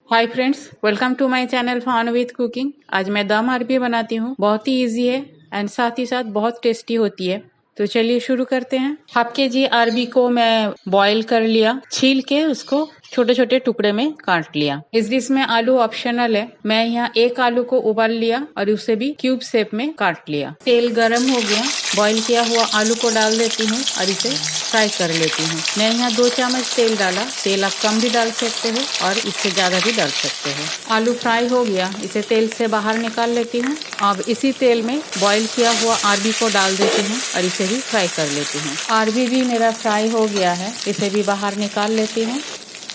Hi friends, welcome to my channel fun with cooking. आज मैं दम अरबी बनाती हूँ। बहुत ही इजी है एंड साथ ही साथ बहुत टेस्टी होती है। तो चलिए शुरू करते हैं। हाफ के-जी अरबी को मैं बॉईल कर लिया, छील के उसको छोटे छोटे टुकड़े में काट लिया। इस डिश में आलू ऑप्शनल है। मैं यहाँ एक आलू को उबाल लिया और उसे भी क्यूब शेप में काट लिया। तेल गरम हो गया, बॉईल किया हुआ आलू को डाल देती हूँ और इसे फ्राई कर लेती हूँ। मैं यहाँ 2 चम्मच तेल डाला। तेल आप कम भी डाल सकते हो और इससे ज़्यादा भी डाल सकते हो। आलू फ्राई हो गया, इसे तेल से बाहर निकाल लेती हूँ। अब इसी तेल में बॉईल किया हुआ अरबी को डाल देती हूँ और इसे भी फ्राई कर लेती हूँ। अरबी भी मेरा फ्राई हो गया है, इसे भी बाहर निकाल लेती हूँ।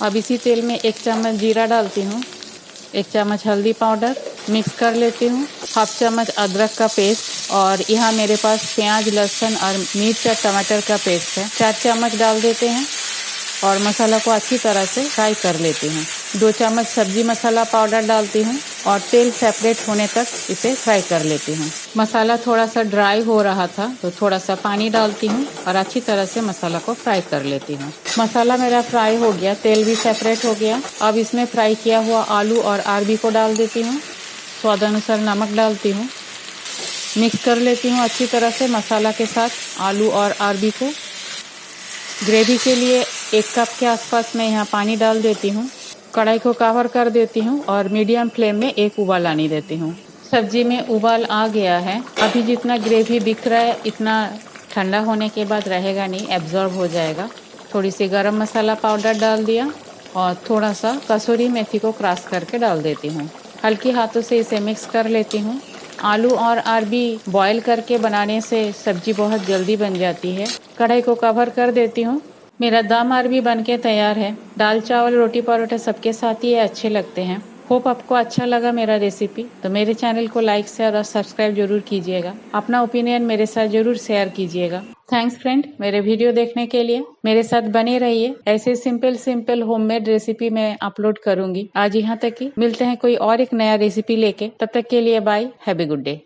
अब इसी तेल में 1 चम्मच जीरा डालती हूँ, 1 चम्मच हल्दी पाउडर, मिक्स कर लेती हूँ। हाफ चम्मच अदरक का पेस्ट और यहाँ मेरे पास प्याज, लहसुन और मिर्च और टमाटर का पेस्ट है, 4 चम्मच डाल देते हैं और मसाला को अच्छी तरह से फ्राई कर लेती हूँ। 2 चम्मच सब्जी मसाला पाउडर डालती हूँ और तेल सेपरेट होने तक इसे फ्राई कर लेती हूँ। मसाला थोड़ा सा ड्राई हो रहा था तो थोड़ा सा पानी डालती हूँ और अच्छी तरह से मसाला को फ्राई कर लेती हूँ। मसाला मेरा फ्राई हो गया, तेल भी सेपरेट हो गया। अब इसमें फ्राई किया हुआ आलू और अरबी को डाल देती हूँ। स्वाद अनुसार नमक डालती हूँ, मिक्स कर लेती हूँ अच्छी तरह से मसाला के साथ आलू और अरबी को। ग्रेवी के लिए 1 कप के आसपास मैं यहाँ पानी डाल देती हूँ। कढ़ाई को कवर कर देती हूँ और मीडियम फ्लेम में 1 उबाल आने देती हूँ। सब्जी में उबाल आ गया है। अभी जितना ग्रेवी दिख रहा है इतना ठंडा होने के बाद रहेगा नहीं, एब्जॉर्ब हो जाएगा। थोड़ी सी गरम मसाला पाउडर डाल दिया और थोड़ा सा कसूरी मेथी को क्रश करके डाल देती हूँ। हल्के हाथों से इसे मिक्स कर लेती हूँ। आलू और अरबी बॉईल करके बनाने से सब्जी बहुत जल्दी बन जाती है। कढ़ाई को कवर कर देती हूँ। मेरा दम अरबी बनके तैयार है। दाल चावल रोटी परोठा सबके साथ ही अच्छे लगते हैं। होप आपको अच्छा लगा मेरा रेसिपी। तो मेरे चैनल को लाइक, शेयर और सब्सक्राइब जरूर कीजिएगा। अपना ओपिनियन मेरे साथ जरूर शेयर कीजिएगा। थैंक्स फ्रेंड, मेरे वीडियो देखने के लिए। मेरे साथ बने रहिए। ऐसे सिंपल होममेड रेसिपी मैं अपलोड करूंगी। आज यहाँ तक ही, मिलते हैं कोई और एक नया रेसिपी लेके। तब तक के लिए bye, have a good day.